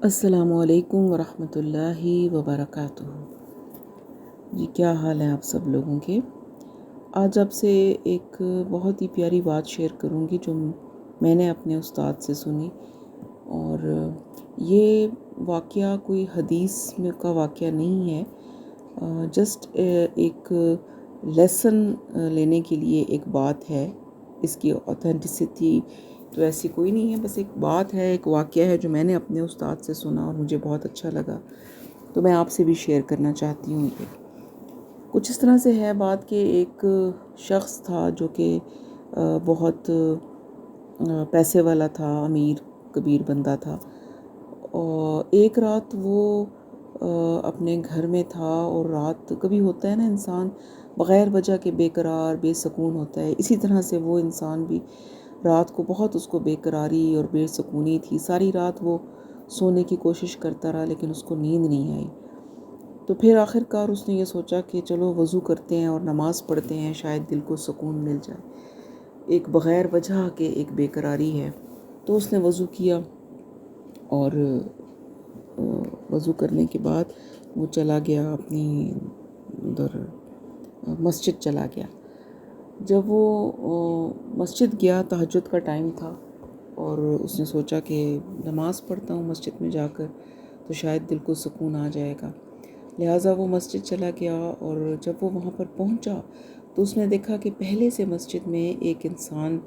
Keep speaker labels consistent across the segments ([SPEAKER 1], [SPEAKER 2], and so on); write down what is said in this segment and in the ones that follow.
[SPEAKER 1] السلام علیکم ورحمۃ اللہ وبرکاتہ۔ جی کیا حال ہے آپ سب لوگوں کے؟ آج آپ سے ایک بہت ہی پیاری بات شیئر کروں گی جو میں نے اپنے استاد سے سنی، اور یہ واقعہ کوئی حدیث میں کا واقعہ نہیں ہے، جسٹ ایک لیسن لینے کے لیے ایک بات ہے۔ اس کی اوتھینٹسٹی تو ایسی کوئی نہیں ہے، بس ایک بات ہے، ایک واقعہ ہے جو میں نے اپنے استاد سے سنا اور مجھے بہت اچھا لگا، تو میں آپ سے بھی شیئر کرنا چاہتی ہوں۔ یہ کچھ اس طرح سے ہے بات کہ ایک شخص تھا جو کہ بہت پیسے والا تھا، امیر کبیر بندہ تھا، اور ایک رات وہ اپنے گھر میں تھا، اور رات کبھی ہوتا ہے نا انسان بغیر وجہ کے بے قرار بے سکون ہوتا ہے، اسی طرح سے وہ انسان بھی رات کو بہت اس کو بے قراری اور بے سکونی تھی۔ ساری رات وہ سونے کی کوشش کرتا رہا لیکن اس کو نیند نہیں آئی۔ تو پھر آخر کار اس نے یہ سوچا کہ چلو وضو کرتے ہیں اور نماز پڑھتے ہیں، شاید دل کو سکون مل جائے، ایک بغیر وجہ کے ایک بے قراری ہے۔ تو اس نے وضو کیا، اور وضو کرنے کے بعد وہ چلا گیا اپنی ادھر مسجد چلا گیا۔ جب وہ مسجد گیا، تہجد کا ٹائم تھا، اور اس نے سوچا کہ نماز پڑھتا ہوں مسجد میں جا کر تو شاید دل کو سکون آ جائے گا، لہٰذا وہ مسجد چلا گیا۔ اور جب وہ وہاں پر پہنچا تو اس نے دیکھا کہ پہلے سے مسجد میں ایک انسان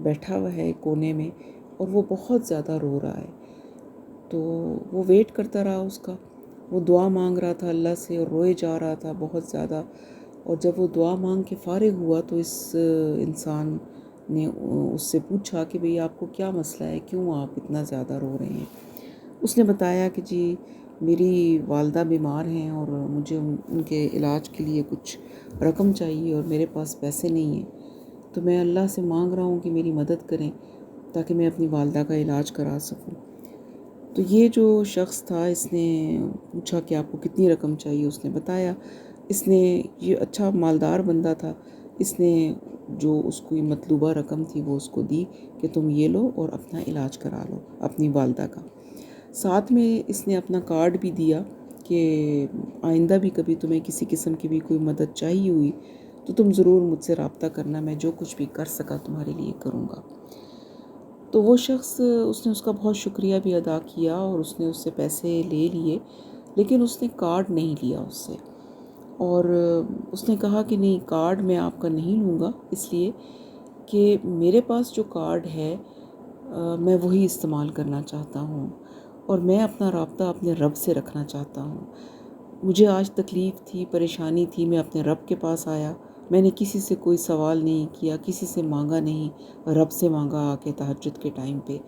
[SPEAKER 1] بیٹھا ہوا ہے کونے میں، اور وہ بہت زیادہ رو رہا ہے۔ تو وہ ویٹ کرتا رہا اس کا، وہ دعا مانگ رہا تھا اللہ سے اور روئے جا رہا تھا بہت زیادہ۔ اور جب وہ دعا مانگ کے فارغ ہوا تو اس انسان نے اس سے پوچھا کہ بھئی آپ کو کیا مسئلہ ہے، کیوں آپ اتنا زیادہ رو رہے ہیں؟ اس نے بتایا کہ جی میری والدہ بیمار ہیں اور مجھے ان کے علاج کے لیے کچھ رقم چاہیے اور میرے پاس پیسے نہیں ہیں، تو میں اللہ سے مانگ رہا ہوں کہ میری مدد کریں تاکہ میں اپنی والدہ کا علاج کرا سکوں۔ تو یہ جو شخص تھا، اس نے پوچھا کہ آپ کو کتنی رقم چاہیے، اس نے بتایا۔ اس نے یہ اچھا مالدار بندہ تھا، اس نے جو اس کو مطلوبہ رقم تھی وہ اس کو دی کہ تم یہ لو اور اپنا علاج کرا لو اپنی والدہ کا۔ ساتھ میں اس نے اپنا کارڈ بھی دیا کہ آئندہ بھی کبھی تمہیں کسی قسم کی بھی کوئی مدد چاہیے ہوئی تو تم ضرور مجھ سے رابطہ کرنا، میں جو کچھ بھی کر سکا تمہارے لیے کروں گا۔ تو وہ شخص، اس نے اس کا بہت شکریہ بھی ادا کیا اور اس نے اس سے پیسے لے لیے، لیکن اس نے کارڈ نہیں لیا اس سے، اور اس نے کہا کہ نہیں، کارڈ میں آپ کا نہیں لوں گا، اس لیے کہ میرے پاس جو کارڈ ہے میں وہی استعمال کرنا چاہتا ہوں، اور میں اپنا رابطہ اپنے رب سے رکھنا چاہتا ہوں۔ مجھے آج تکلیف تھی، پریشانی تھی، میں اپنے رب کے پاس آیا، میں نے کسی سے کوئی سوال نہیں کیا، کسی سے مانگا نہیں، رب سے مانگا آ کے تہجد کے ٹائم پہ۔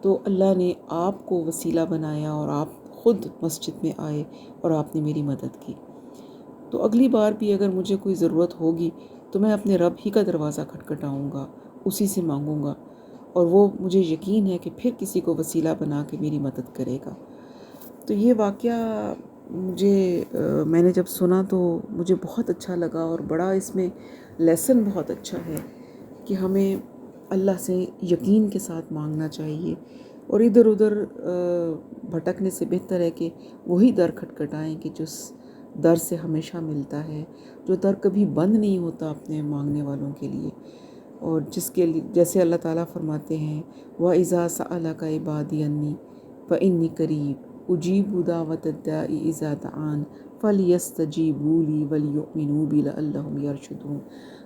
[SPEAKER 1] تو اللہ نے آپ کو وسیلہ بنایا اور آپ خود مسجد میں آئے اور آپ نے میری مدد کی۔ تو اگلی بار بھی اگر مجھے کوئی ضرورت ہوگی تو میں اپنے رب ہی کا دروازہ کھٹکھٹاؤں گا، اسی سے مانگوں گا، اور وہ مجھے یقین ہے کہ پھر کسی کو وسیلہ بنا کے میری مدد کرے گا۔ تو یہ واقعہ میں نے جب سنا تو مجھے بہت اچھا لگا، اور بڑا اس میں لیسن بہت اچھا ہے کہ ہمیں اللہ سے یقین کے ساتھ مانگنا چاہیے، اور ادھر ادھر بھٹکنے سے بہتر ہے کہ وہی در کھٹکھٹائیں کہ جس در سے ہمیشہ ملتا ہے، جو در کبھی بند نہیں ہوتا اپنے مانگنے والوں کے لیے، اور جس کے لیے جیسے اللہ تعالیٰ فرماتے ہیں وَإِذَا سَأَلَكَ عِبَادِي عَنِّي فَإِنِّي قَرِيبٌ أُجِيبُ دَعْوَةَ الدَّاعِ إِذَا دَعَانِ فَلْيَسْتَجِيبُوا لِي وَلْيُؤْمِنُوا بِي لَعَلَّهُمْ يَرْشُدُونَ۔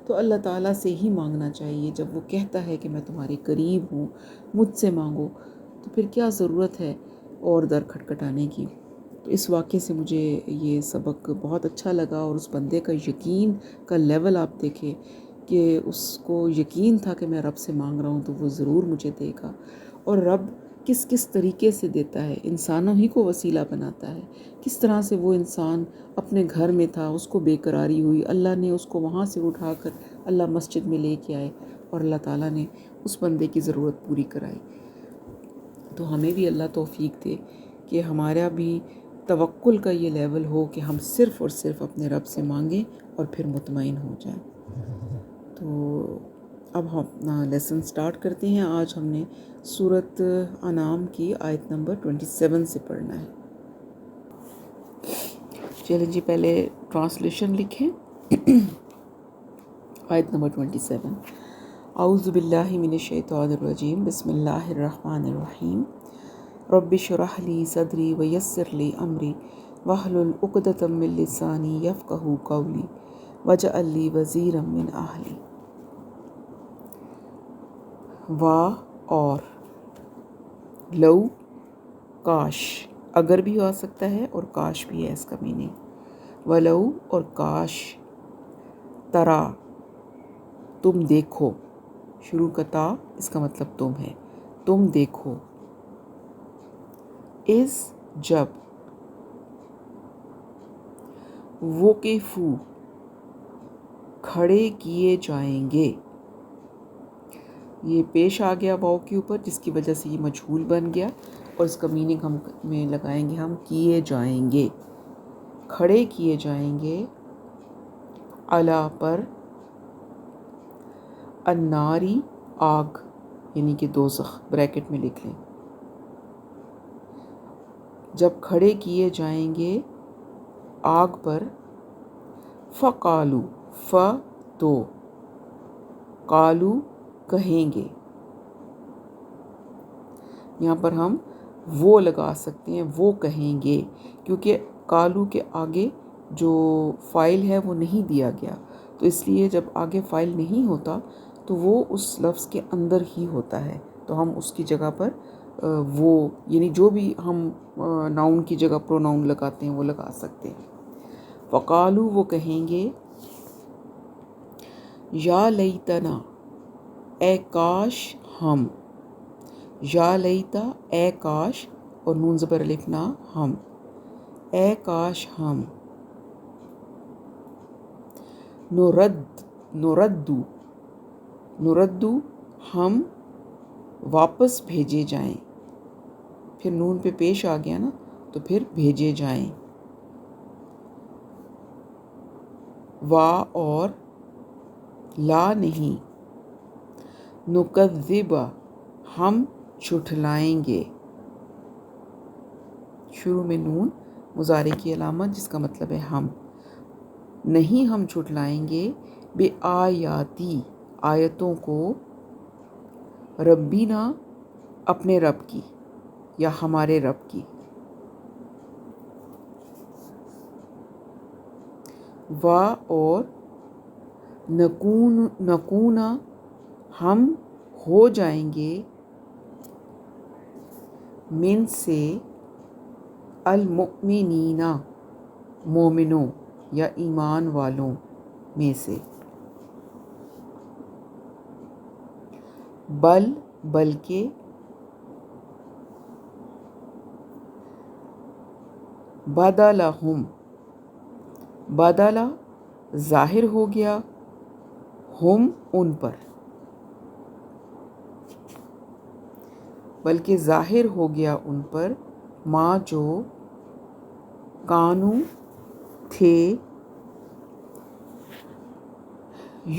[SPEAKER 1] تو اللہ تعالیٰ سے ہی مانگنا چاہیے، جب وہ کہتا ہے کہ میں تمہارے قریب ہوں، مجھ سے مانگو، تو پھر کیا ضرورت ہے اور در کھٹکھٹانے کی۔ تو اس واقعے سے مجھے یہ سبق بہت اچھا لگا، اور اس بندے کا یقین کا لیول آپ دیکھیں کہ اس کو یقین تھا کہ میں رب سے مانگ رہا ہوں تو وہ ضرور مجھے دے گا، اور رب کس کس طریقے سے دیتا ہے، انسانوں ہی کو وسیلہ بناتا ہے۔ کس طرح سے وہ انسان اپنے گھر میں تھا، اس کو بے قراری ہوئی، اللہ نے اس کو وہاں سے اٹھا کر اللہ مسجد میں لے کے آئے، اور اللہ تعالیٰ نے اس بندے کی ضرورت پوری کرائی۔ تو ہمیں بھی اللہ توفیق دے کہ ہمارا بھی توکل کا یہ لیول ہو کہ ہم صرف اور صرف اپنے رب سے مانگیں اور پھر مطمئن ہو جائیں۔ تو اب ہم اپنا لیسن سٹارٹ کرتے ہیں. آج ہم نے سورۃ انعام کی آیت نمبر 27 سے پڑھنا ہے. چلیں جی پہلے ٹرانسلیشن لکھیں. آیت نمبر 27. اعوذ باللہ من الشیطان الرجیم. بسم اللہ الرحمن الرحیم. رب اشرح لی صدری ویسر لی امری واحلل عقدۃ من لسانی یفقہوا قولی واجعل لی وزیرا من اہلی. وا اور، لو کاش، اگر بھی آ سکتا ہے اور کاش بھی ہے اس کا میننگ. ولو اور کاش، ترا تم دیکھو، شروع کا تا اس کا مطلب تم ہے، تم دیکھو. اس جب، وقفو کھڑے کیے جائیں گے. یہ پیش آ گیا واو کے اوپر جس کی وجہ سے یہ مجہول بن گیا اور اس کا میننگ ہم میں لگائیں گے ہم کیے جائیں گے. کھڑے کیے جائیں گے. علی پر، الناری آگ یعنی کہ دوزخ بریکٹ میں لکھ لیں. جب کھڑے کیے جائیں گے آگ پر. فقالو، ف تو، قالو کہیں گے. یہاں پر ہم وہ لگا سکتے ہیں، وہ کہیں گے، کیونکہ قالو کے آگے جو فائل ہے وہ نہیں دیا گیا، تو اس لیے جب آگے فائل نہیں ہوتا تو وہ اس لفظ کے اندر ہی ہوتا ہے، تو ہم اس کی جگہ پر وہ یعنی جو بھی ہم ناؤن کی جگہ پروناؤن لگاتے ہیں وہ لگا سکتے ہیں. فقالو وہ کہیں گے. یا لیتنا اے کاش ہم. یا لیتا اے کاش اور نون زبر الف نا ہم، اے کاش ہم. نردو ہم واپس بھیجے جائیں. پھر نون پہ پیش آ گیا نا تو پھر بھیجے جائیں. وا اور، لا نہیں. نکذب ہم جھٹلائیں گے. شروع میں نون مضارع کی علامت جس کا مطلب ہے ہم. نہیں ہم جھٹلائیں گے. بے آیاتی آیتوں کو. ربینا اپنے رب کی یا ہمارے رب کی. وا اور، نکونا ہم ہو جائیں گے. من سے، المؤمنین مومنوں یا ایمان والوں میں سے. بل بلکہ، بدلہم بدلا ظاہر ہو گیا، ہم ان پر، بلکہ ظاہر ہو گیا ان پر. ما جو، کانو تھے.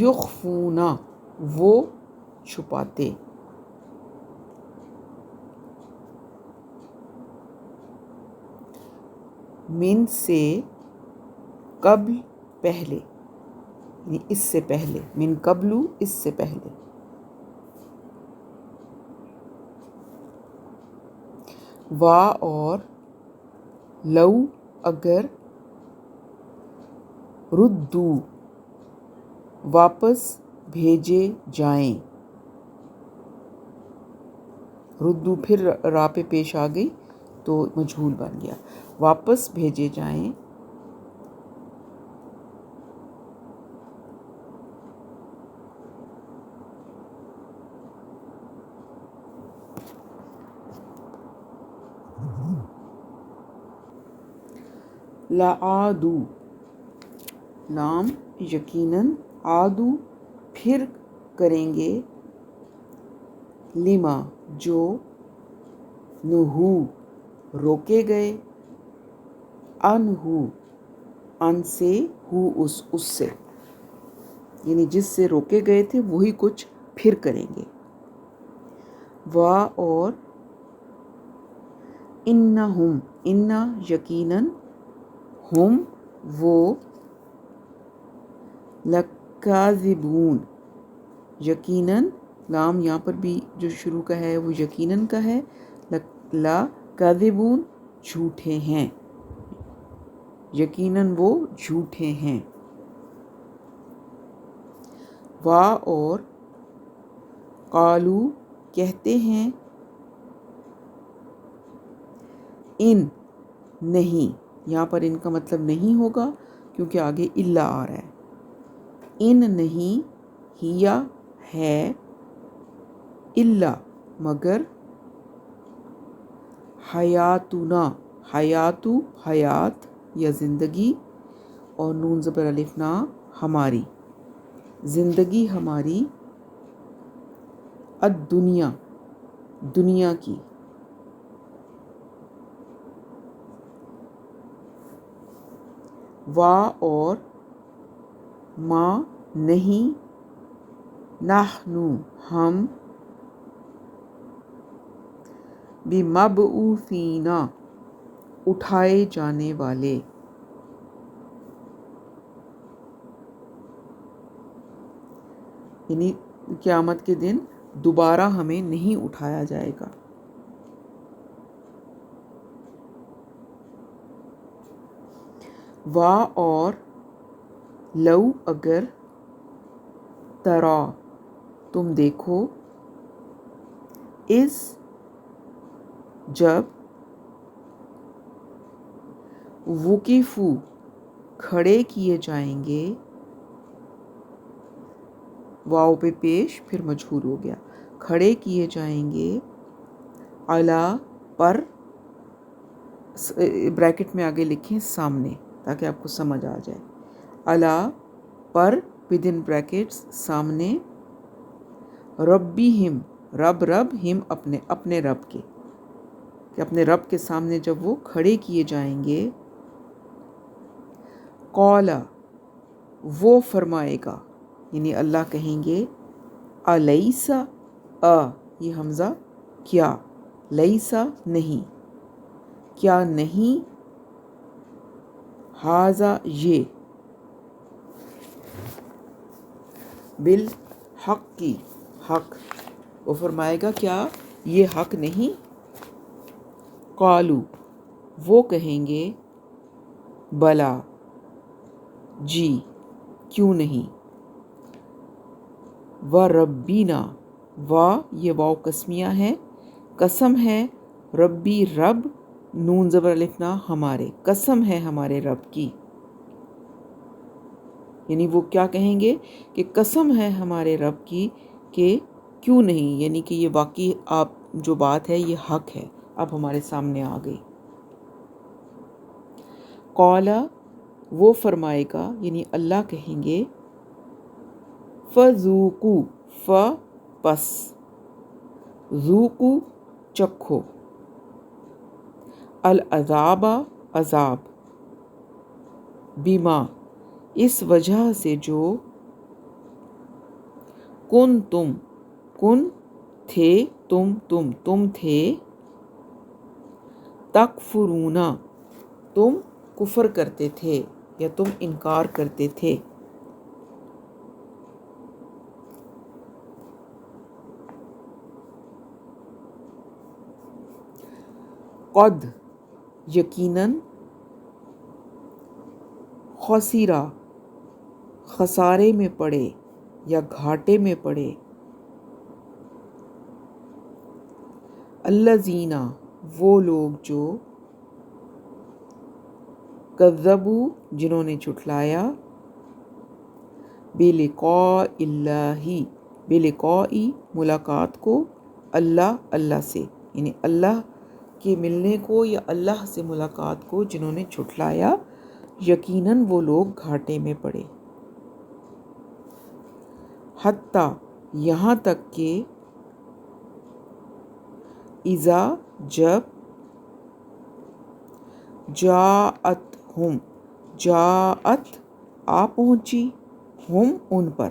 [SPEAKER 1] یخفونا وہ چھپاتے. من سے، قبل پہلے یعنی اس سے پہلے. من قبلو اس سے پہلے. وا اور، لو اگر. ردو واپس بھیجے جائیں. ردو پھر را پہ پیش آ گئی تو مجہول بن گیا. واپس بھیجے جائیں. لعادو لام یقیناً، عادو پھر کریں گے. لما جو، نہو روکے گئے. انہو ان سے، ہو اس سے، یعنی جس سے روکے گئے تھے وہی کچھ پھر کریں گے. وا اور انہم، انا یقیناً، ہم وہ، لکاذبون یقیناً، لام یہاں پر بھی جو شروع کا ہے وہ یقیناً کا ہے. لکاذبون جھوٹے ہیں، یقیناً وہ جھوٹے ہیں. وا اور قالو کہتے ہیں، ان نہیں، یہاں پر ان کا مطلب نہیں ہوگا کیونکہ آگے الا آ رہا ہے. ان نہیں، ہیا ہے، الا مگر، حیاتنا حیاتو حیات یا زندگی، اور نون زبر الف نا ہماری، زندگی ہماری، الدنیا دنیا کی. وا اور ما نہیں، نحنو ہم، بمبعوثین اٹھائے جانے والے، یعنی قیامت کے دن دوبارہ ہمیں نہیں اٹھایا جائے گا. وا اور لو اگر، ترا تم دیکھو، اس جب، وقفو کھڑے کیے جائیں گے، واو پہ پیش پھر مجہور ہو گیا، کھڑے کیے جائیں گے، علی پر، بریکٹ میں آگے لکھیں سامنے تاکہ آپ کو سمجھ آ جائے، علی پر ودن بریکٹس سامنے، ربہم رب ہم اپنے رب کے، کہ اپنے رب کے سامنے جب وہ کھڑے کیے جائیں گے. قال وہ فرمائے گا، یعنی اللہ کہیں گے، الیس یہ حمزہ کیا، لیسا نہیں، کیا نہیں، ھذا یہ، بالحق کی حق، وہ فرمائے گا کیا یہ حق نہیں. قالو وہ کہیں گے، بلا جی کیوں نہیں. وربینا وا یہ واو قسمیہ ہے، قسم ہے، ربی رب، نون زبر الف نا ہمارے، قسم ہے ہمارے رب کی. یعنی وہ کیا کہیں گے کہ قسم ہے ہمارے رب کی کہ کیوں نہیں، یعنی کہ یہ واقعی آپ جو بات ہے یہ حق ہے، اب ہمارے سامنے آ گئی. قال وہ فرمائے گا، یعنی اللہ کہیں گے، فذوقوا پس، ذوقوا چکھو، العذاب عذاب، بما اس وجہ سے جو، کن تھے تم تھے، تکفرون تم کفر کرتے تھے یا تم انکار کرتے تھے. قد یقیناً، خسرا خسارے میں پڑے یا گھاٹے میں پڑے، الذین وہ لوگ جو، کذبوا جنہوں نے جھٹلایا، بلقاء اللہ بلقاء ملاقات کو، اللہ سے، یعنی اللہ کے ملنے کو یا اللہ سے ملاقات کو جنہوں نے جھٹلایا، یقیناً وہ لوگ گھاٹے میں پڑے. حتیٰ یہاں تک کہ، اذا جب، جاءت آ پہنچی، ہم ان پر،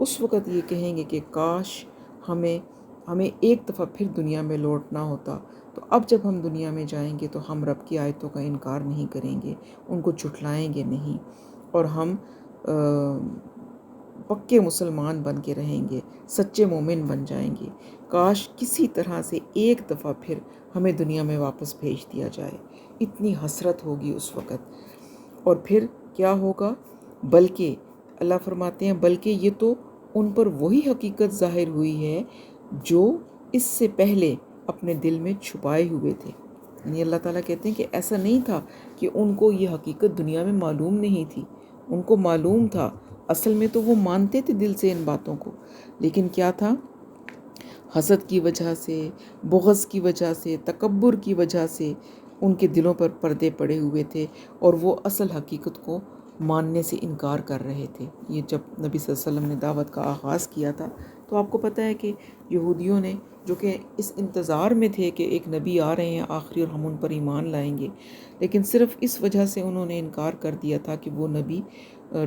[SPEAKER 1] اس وقت یہ کہیں گے کہ کاش ہمیں ایک دفعہ پھر دنیا میں لوٹنا ہوتا، تو اب جب ہم دنیا میں جائیں گے تو ہم رب کی آیتوں کا انکار نہیں کریں گے، ان کو جھٹلائیں گے نہیں، اور ہم پکے مسلمان بن کے رہیں گے، سچے مومن بن جائیں گے۔ کاش کسی طرح سے ایک دفعہ پھر ہمیں دنیا میں واپس بھیج دیا جائے۔ اتنی حسرت ہوگی اس وقت۔ اور پھر کیا ہوگا؟ بلکہ اللہ فرماتے ہیں بلکہ یہ تو ان پر وہی حقیقت ظاہر ہوئی ہے جو اس سے پہلے اپنے دل میں چھپائے ہوئے تھے۔ یعنی اللہ تعالیٰ کہتے ہیں کہ ایسا نہیں تھا کہ ان کو یہ حقیقت دنیا میں معلوم نہیں تھی، ان کو معلوم تھا، اصل میں تو وہ مانتے تھے دل سے ان باتوں کو، لیکن کیا تھا؟ حسد کی وجہ سے، بغض کی وجہ سے، تکبر کی وجہ سے ان کے دلوں پر پردے پڑے ہوئے تھے، اور وہ اصل حقیقت کو ماننے سے انکار کر رہے تھے۔ یہ جب نبی صلی اللہ علیہ وسلم نے دعوت کا آغاز کیا تھا تو آپ کو پتہ ہے کہ یہودیوں نے، جو کہ اس انتظار میں تھے کہ ایک نبی آ رہے ہیں آخری اور ہم ان پر ایمان لائیں گے، لیکن صرف اس وجہ سے انہوں نے انکار کر دیا تھا کہ وہ نبی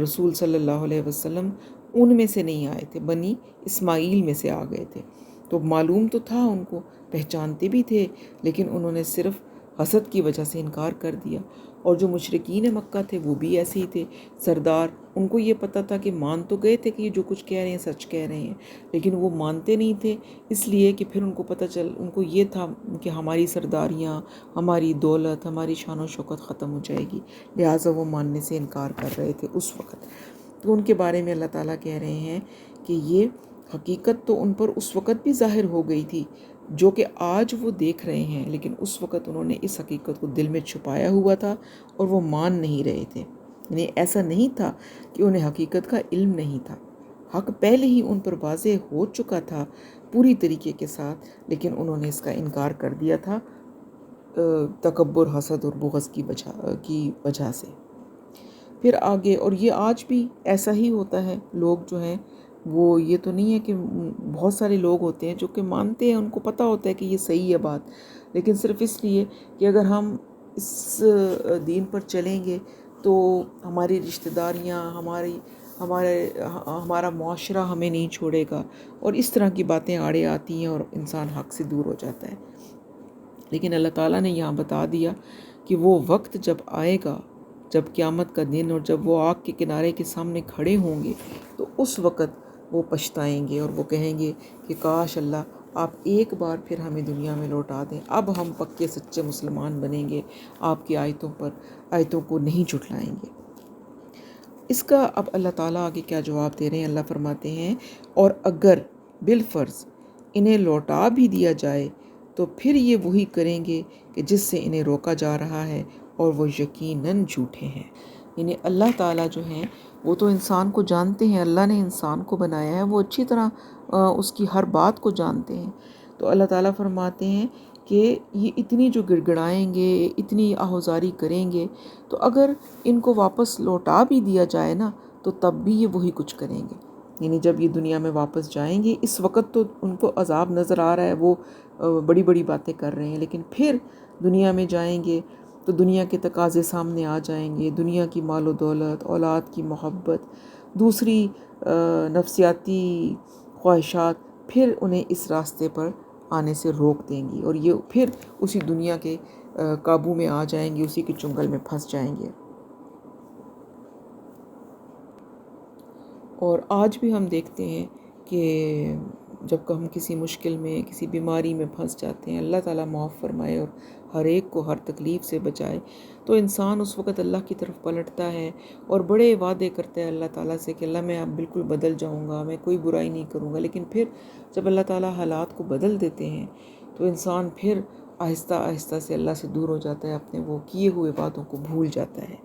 [SPEAKER 1] رسول صلی اللہ علیہ وسلم ان میں سے نہیں آئے تھے، بنی اسماعیل میں سے آ گئے تھے۔ تو معلوم تو تھا، ان کو پہچانتے بھی تھے، لیکن انہوں نے صرف حسد کی وجہ سے انکار کر دیا۔ اور جو مشرکین مکہ تھے وہ بھی ایسے ہی تھے، سردار، ان کو یہ پتہ تھا کہ مان تو گئے تھے کہ یہ جو کچھ کہہ رہے ہیں سچ کہہ رہے ہیں، لیکن وہ مانتے نہیں تھے، اس لیے کہ پھر ان کو یہ تھا کہ ہماری سرداریاں، ہماری دولت، ہماری شان و شوکت ختم ہو جائے گی، لہٰذا وہ ماننے سے انکار کر رہے تھے اس وقت۔ تو ان کے بارے میں اللہ تعالیٰ کہہ رہے ہیں کہ یہ حقیقت تو ان پر اس وقت بھی ظاہر ہو گئی تھی جو کہ آج وہ دیکھ رہے ہیں، لیکن اس وقت انہوں نے اس حقیقت کو دل میں چھپایا ہوا تھا اور وہ مان نہیں رہے تھے۔ یعنی ایسا نہیں تھا کہ انہیں حقیقت کا علم نہیں تھا، حق پہلے ہی ان پر واضح ہو چکا تھا پوری طریقے کے ساتھ، لیکن انہوں نے اس کا انکار کر دیا تھا تکبر، حسد اور بغض کی وجہ سے۔ پھر آگے، اور یہ آج بھی ایسا ہی ہوتا ہے، لوگ جو ہیں وہ، یہ تو نہیں ہے کہ بہت سارے لوگ ہوتے ہیں جو کہ مانتے ہیں، ان کو پتہ ہوتا ہے کہ یہ صحیح ہے بات، لیکن صرف اس لیے کہ اگر ہم اس دین پر چلیں گے تو ہماری رشتہ داریاں، ہمارا معاشرہ ہمیں نہیں چھوڑے گا، اور اس طرح کی باتیں آڑے آتی ہیں اور انسان حق سے دور ہو جاتا ہے۔ لیکن اللہ تعالیٰ نے یہاں بتا دیا کہ وہ وقت جب آئے گا، جب قیامت کا دن، اور جب وہ آگ کے کنارے کے سامنے کھڑے ہوں گے، تو اس وقت وہ پچھتائیں گے اور وہ کہیں گے کہ کاش اللہ آپ ایک بار پھر ہمیں دنیا میں لوٹا دیں، اب ہم پکے سچے مسلمان بنیں گے، آپ کی آیتوں کو نہیں جھٹلائیں گے۔ اس کا اب اللہ تعالیٰ آگے کیا جواب دے رہے ہیں؟ اللہ فرماتے ہیں اور اگر بالفرض انہیں لوٹا بھی دیا جائے تو پھر یہ وہی کریں گے کہ جس سے انہیں روکا جا رہا ہے، اور وہ یقیناً جھوٹے ہیں۔ یعنی اللہ تعالیٰ جو ہیں وہ تو انسان کو جانتے ہیں، اللہ نے انسان کو بنایا ہے، وہ اچھی طرح اس کی ہر بات کو جانتے ہیں۔ تو اللہ تعالیٰ فرماتے ہیں کہ یہ اتنی جو گڑگڑائیں گے، اتنی آہوزاری کریں گے، تو اگر ان کو واپس لوٹا بھی دیا جائے نا تو تب بھی یہ وہی کچھ کریں گے۔ یعنی جب یہ دنیا میں واپس جائیں گے، اس وقت تو ان کو عذاب نظر آ رہا ہے، وہ بڑی بڑی باتیں کر رہے ہیں، لیکن پھر دنیا میں جائیں گے تو دنیا کے تقاضے سامنے آ جائیں گے، دنیا کی مال و دولت، اولاد کی محبت، دوسری نفسیاتی خواہشات پھر انہیں اس راستے پر آنے سے روک دیں گی، اور یہ پھر اسی دنیا کے قابو میں آ جائیں گے، اسی کے چنگل میں پھنس جائیں گے۔ اور آج بھی ہم دیکھتے ہیں کہ جب ہم کسی مشکل میں، کسی بیماری میں پھنس جاتے ہیں، اللہ تعالیٰ معاف فرمائے اور ہر ایک کو ہر تکلیف سے بچائے، تو انسان اس وقت اللہ کی طرف پلٹتا ہے اور بڑے وعدے کرتا ہے اللہ تعالیٰ سے کہ اللہ میں اب بالکل بدل جاؤں گا، میں کوئی برائی نہیں کروں گا، لیکن پھر جب اللہ تعالیٰ حالات کو بدل دیتے ہیں تو انسان پھر آہستہ آہستہ سے اللہ سے دور ہو جاتا ہے، اپنے وہ کیے ہوئے وعدوں کو بھول جاتا ہے۔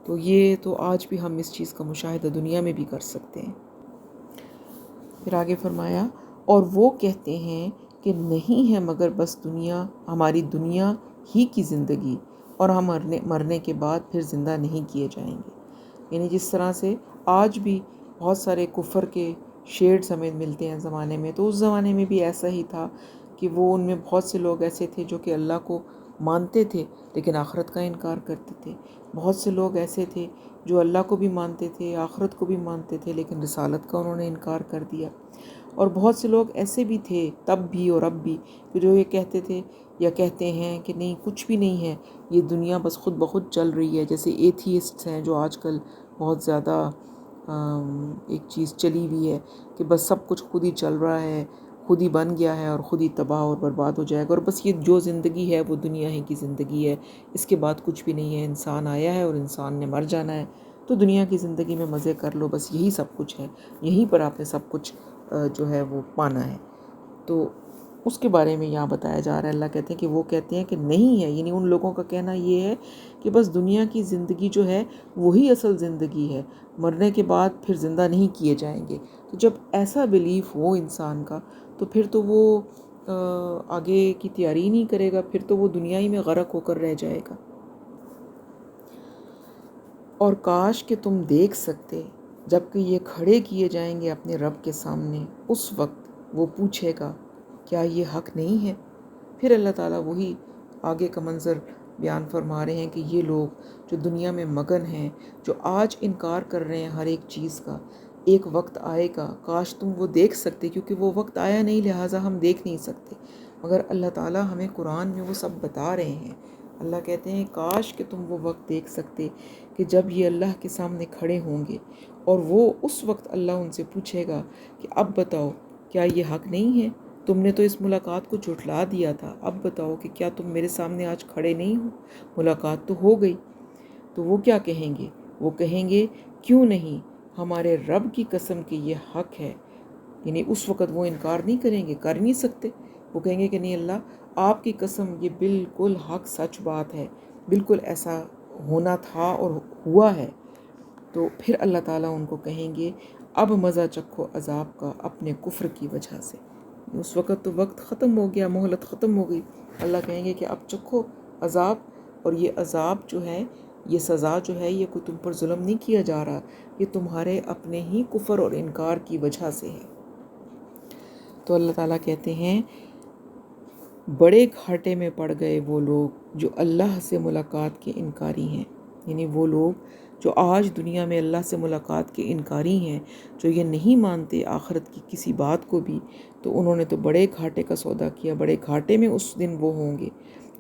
[SPEAKER 1] تو یہ تو آج بھی ہم اس چیز کا مشاہدہ دنیا میں بھی کر سکتے ہیں۔ پھر آگے فرمایا اور وہ کہتے ہیں کہ نہیں ہے مگر بس ہماری دنیا ہی کی زندگی، اور ہم مرنے کے بعد پھر زندہ نہیں کیے جائیں گے۔ یعنی جس طرح سے آج بھی بہت سارے کفر کے شیڈز ہمیں ملتے ہیں زمانے میں، تو اس زمانے میں بھی ایسا ہی تھا کہ وہ ان میں بہت سے لوگ ایسے تھے جو کہ اللہ کو مانتے تھے لیکن آخرت کا انکار کرتے تھے۔ بہت سے لوگ ایسے تھے جو اللہ کو بھی مانتے تھے، آخرت کو بھی مانتے تھے، لیکن رسالت کا انہوں نے انکار کر دیا۔ اور بہت سے لوگ ایسے بھی تھے تب بھی اور اب بھی کہ جو یہ کہتے تھے یا کہتے ہیں کہ نہیں کچھ بھی نہیں ہے، یہ دنیا بس خود بخود چل رہی ہے، جیسے ایتھیسٹس ہیں جو آج کل بہت زیادہ ایک چیز چلی ہوئی ہے کہ بس سب کچھ خود ہی چل رہا ہے، خود ہی بن گیا ہے اور خود ہی تباہ اور برباد ہو جائے گا، اور بس یہ جو زندگی ہے وہ دنیا ہی کی زندگی ہے، اس کے بعد کچھ بھی نہیں ہے، انسان آیا ہے اور انسان نے مر جانا ہے، تو دنیا کی زندگی میں مزے کر لو، بس یہی سب کچھ ہے، یہیں پر آپ نے سب کچھ جو ہے وہ پانا ہے۔ تو اس کے بارے میں یہاں بتایا جا رہا ہے، اللہ کہتے ہیں کہ وہ کہتے ہیں کہ نہیں ہے، یعنی ان لوگوں کا کہنا یہ ہے کہ بس دنیا کی زندگی جو ہے وہی اصل زندگی ہے، مرنے کے بعد پھر زندہ نہیں کیے جائیں گے۔ تو جب ایسا بیلیف ہو انسان کا تو پھر تو وہ آگے کی تیاری ہی نہیں کرے گا، پھر تو وہ دنیا ہی میں غرق ہو کر رہ جائے گا۔ اور کاش کہ تم دیکھ سکتے جب کہ یہ کھڑے کیے جائیں گے اپنے رب کے سامنے، اس وقت وہ پوچھے گا کیا یہ حق نہیں ہے؟ پھر اللہ تعالیٰ وہی آگے کا منظر بیان فرما رہے ہیں کہ یہ لوگ جو دنیا میں مگن ہیں، جو آج انکار کر رہے ہیں ہر ایک چیز کا، ایک وقت آئے گا، کاش تم وہ دیکھ سکتے، کیونکہ وہ وقت آیا نہیں لہٰذا ہم دیکھ نہیں سکتے، مگر اللہ تعالیٰ ہمیں قرآن میں وہ سب بتا رہے ہیں۔ اللہ کہتے ہیں کاش کہ تم وہ وقت دیکھ سکتے کہ جب یہ اللہ کے سامنے کھڑے ہوں گے، اور وہ اس وقت اللہ ان سے پوچھے گا کہ اب بتاؤ کیا یہ حق نہیں ہے؟ تم نے تو اس ملاقات کو جھٹلا دیا تھا، اب بتاؤ کہ کیا تم میرے سامنے آج کھڑے نہیں ہو؟ ملاقات تو ہو گئی۔ تو وہ کیا کہیں گے؟ وہ کہیں گے کیوں نہیں، ہمارے رب کی قسم کہ یہ حق ہے۔ یعنی اس وقت وہ انکار نہیں کریں گے، کر نہیں سکتے، وہ کہیں گے کہ نہیں اللہ آپ کی قسم یہ بالکل حق سچ بات ہے، بالکل ایسا ہونا تھا اور ہوا ہے۔ تو پھر اللہ تعالیٰ ان کو کہیں گے اب مزہ چکھو عذاب کا اپنے کفر کی وجہ سے۔ اس وقت تو وقت ختم ہو گیا، مہلت ختم ہو گئی، اللہ کہیں گے کہ اب چکھو عذاب، اور یہ عذاب جو ہے، یہ سزا جو ہے، یہ کوئی تم پر ظلم نہیں کیا جا رہا، یہ تمہارے اپنے ہی کفر اور انکار کی وجہ سے ہے۔ تو اللہ تعالیٰ کہتے ہیں بڑے گھاٹے میں پڑ گئے وہ لوگ جو اللہ سے ملاقات کے انکاری ہیں، یعنی وہ لوگ جو آج دنیا میں اللہ سے ملاقات کے انکاری ہیں، جو یہ نہیں مانتے آخرت کی کسی بات کو بھی، تو انہوں نے تو بڑے گھاٹے کا سودا کیا، بڑے گھاٹے میں اس دن وہ ہوں گے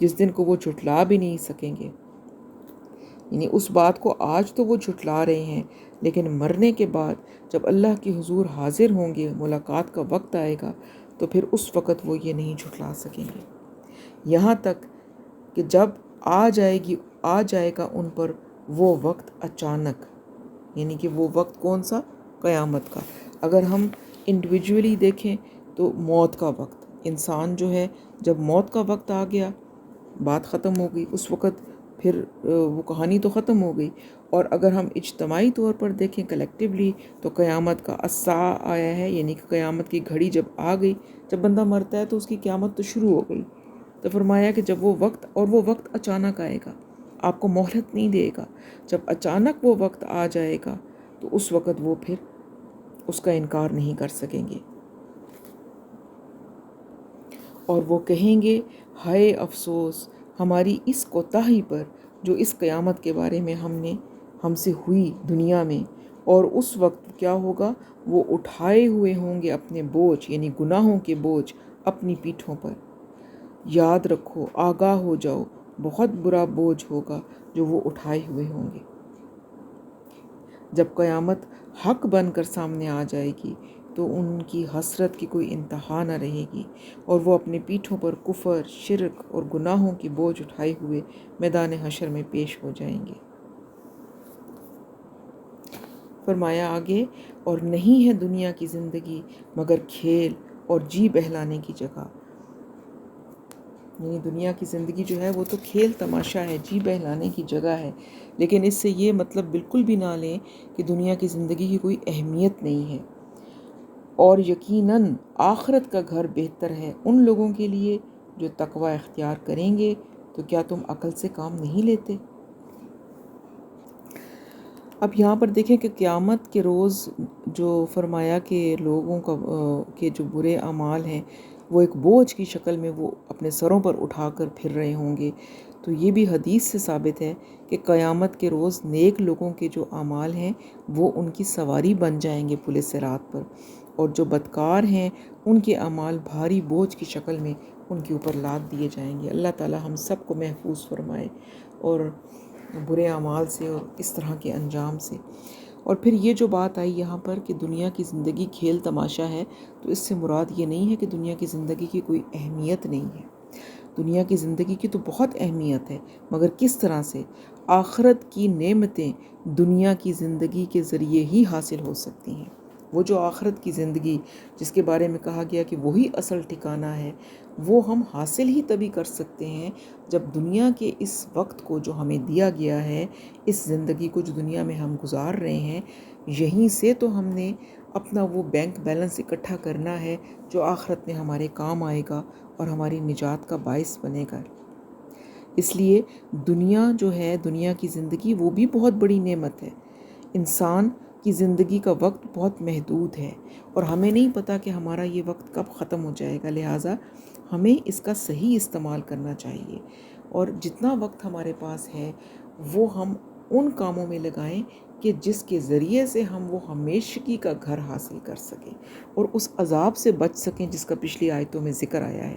[SPEAKER 1] جس دن کو وہ جھٹلا بھی نہیں سکیں گے۔ یعنی اس بات کو آج تو وہ جھٹلا رہے ہیں، لیکن مرنے کے بعد جب اللہ کے حضور حاضر ہوں گے، ملاقات کا وقت آئے گا، تو پھر اس وقت وہ یہ نہیں جھٹلا سکیں گے، یہاں تک کہ جب آ جائے گا ان پر وہ وقت اچانک، یعنی کہ وہ وقت کون سا؟ قیامت کا۔ اگر ہم انڈیویجولی دیکھیں تو موت کا وقت، انسان جو ہے جب موت کا وقت آ گیا بات ختم ہو گئی، اس وقت پھر وہ کہانی تو ختم ہو گئی۔ اور اگر ہم اجتماعی طور پر دیکھیں کلیکٹیولی تو قیامت کا الساعہ آیا ہے، یعنی کہ قیامت کی گھڑی جب آ گئی، جب بندہ مرتا ہے تو اس کی قیامت تو شروع ہو گئی۔ تو فرمایا کہ جب وہ وقت، اور وہ وقت اچانک آئے گا، آپ کو مہلت نہیں دے گا، جب اچانک وہ وقت آ جائے گا تو اس وقت وہ پھر اس کا انکار نہیں کر سکیں گے، اور وہ کہیں گے ہائے افسوس ہماری اس کوتاہی پر جو اس قیامت کے بارے میں ہم سے ہوئی دنیا میں۔ اور اس وقت کیا ہوگا؟ وہ اٹھائے ہوئے ہوں گے اپنے بوجھ، یعنی گناہوں کے بوجھ اپنی پیٹھوں پر۔ یاد رکھو، آگاہ ہو جاؤ، بہت برا بوجھ ہوگا جو وہ اٹھائے ہوئے ہوں گے۔ جب قیامت حق بن کر سامنے آ جائے گی تو ان کی حسرت کی کوئی انتہا نہ رہے گی، اور وہ اپنے پیٹھوں پر کفر، شرک اور گناہوں کی بوجھ اٹھائے ہوئے میدان حشر میں پیش ہو جائیں گے۔ فرمایا آگے، اور نہیں ہے دنیا کی زندگی مگر کھیل اور جی بہلانے کی جگہ۔ یعنی دنیا کی زندگی جو ہے وہ تو کھیل تماشا ہے، جی بہلانے کی جگہ ہے، لیکن اس سے یہ مطلب بالکل بھی نہ لیں کہ دنیا کی زندگی کی کوئی اہمیت نہیں ہے۔ اور یقیناً آخرت کا گھر بہتر ہے ان لوگوں کے لیے جو تقوی اختیار کریں گے۔ تو کیا تم عقل سے کام نہیں لیتے؟ اب یہاں پر دیکھیں کہ قیامت کے روز جو فرمایا کہ لوگوں کا کہ جو برے اعمال ہیں وہ ایک بوجھ کی شکل میں وہ اپنے سروں پر اٹھا کر پھر رہے ہوں گے۔ تو یہ بھی حدیث سے ثابت ہے کہ قیامت کے روز نیک لوگوں کے جو اعمال ہیں وہ ان کی سواری بن جائیں گے پل صراط پر، اور جو بدکار ہیں ان کے اعمال بھاری بوجھ کی شکل میں ان کے اوپر لاد دیے جائیں گے۔ اللہ تعالی ہم سب کو محفوظ فرمائے اور برے اعمال سے اور اس طرح کے انجام سے۔ اور پھر یہ جو بات آئی یہاں پر کہ دنیا کی زندگی کھیل تماشا ہے، تو اس سے مراد یہ نہیں ہے کہ دنیا کی زندگی کی کوئی اہمیت نہیں ہے۔ دنیا کی زندگی کی تو بہت اہمیت ہے، مگر کس طرح سے؟ آخرت کی نعمتیں دنیا کی زندگی کے ذریعے ہی حاصل ہو سکتی ہیں۔ وہ جو آخرت کی زندگی جس کے بارے میں کہا گیا کہ وہی اصل ٹھکانہ ہے، وہ ہم حاصل ہی تبھی کر سکتے ہیں جب دنیا کے اس وقت کو جو ہمیں دیا گیا ہے، اس زندگی کو جو دنیا میں ہم گزار رہے ہیں، یہیں سے تو ہم نے اپنا وہ بینک بیلنس اکٹھا کرنا ہے جو آخرت میں ہمارے کام آئے گا اور ہماری نجات کا باعث بنے گا۔ اس لیے دنیا جو ہے، دنیا کی زندگی وہ بھی بہت بڑی نعمت ہے۔ انسان کی زندگی کا وقت بہت محدود ہے اور ہمیں نہیں پتہ کہ ہمارا یہ وقت کب ختم ہو جائے گا، لہٰذا ہمیں اس کا صحیح استعمال کرنا چاہیے، اور جتنا وقت ہمارے پاس ہے وہ ہم ان کاموں میں لگائیں کہ جس کے ذریعے سے ہم وہ ہمیشگی کا گھر حاصل کر سکیں اور اس عذاب سے بچ سکیں جس کا پچھلی آیتوں میں ذکر آیا ہے۔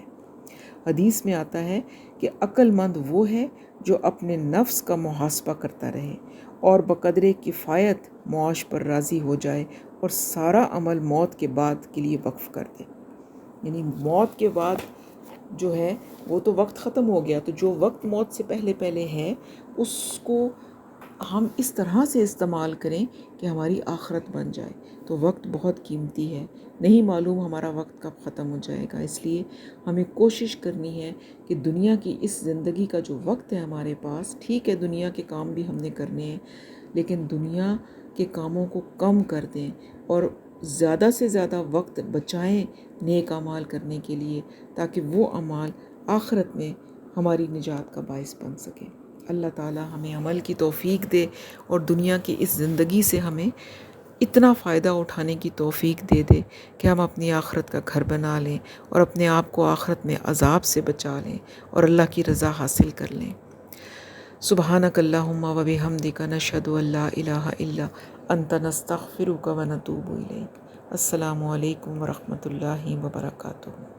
[SPEAKER 1] حدیث میں آتا ہے کہ عقل مند وہ ہے جو اپنے نفس کا محاسبہ کرتا رہے اور بقدر کفایت معاش پر راضی ہو جائے اور سارا عمل موت کے بعد کے لیے وقف کر دے۔ یعنی موت کے بعد جو ہے وہ تو وقت ختم ہو گیا، تو جو وقت موت سے پہلے پہلے ہے اس کو ہم اس طرح سے استعمال کریں کہ ہماری آخرت بن جائے۔ تو وقت بہت قیمتی ہے، نہیں معلوم ہمارا وقت کب ختم ہو جائے گا، اس لیے ہمیں کوشش کرنی ہے کہ دنیا کی اس زندگی کا جو وقت ہے ہمارے پاس، ٹھیک ہے دنیا کے کام بھی ہم نے کرنے ہیں، لیکن دنیا کے کاموں کو کم کر دیں اور زیادہ سے زیادہ وقت بچائیں نیک اعمال کرنے کے لیے، تاکہ وہ اعمال آخرت میں ہماری نجات کا باعث بن سکے۔ اللہ تعالی ہمیں عمل کی توفیق دے اور دنیا کی اس زندگی سے ہمیں اتنا فائدہ اٹھانے کی توفیق دے دے کہ ہم اپنی آخرت کا گھر بنا لیں اور اپنے آپ کو آخرت میں عذاب سے بچا لیں اور اللہ کی رضا حاصل کر لیں۔ سبحانک اللہم و بحمدک نشہد ان لا الہ الا انت نستغفرک و نتوب الیک۔ السلام علیکم ورحمۃ اللہ وبرکاتہ۔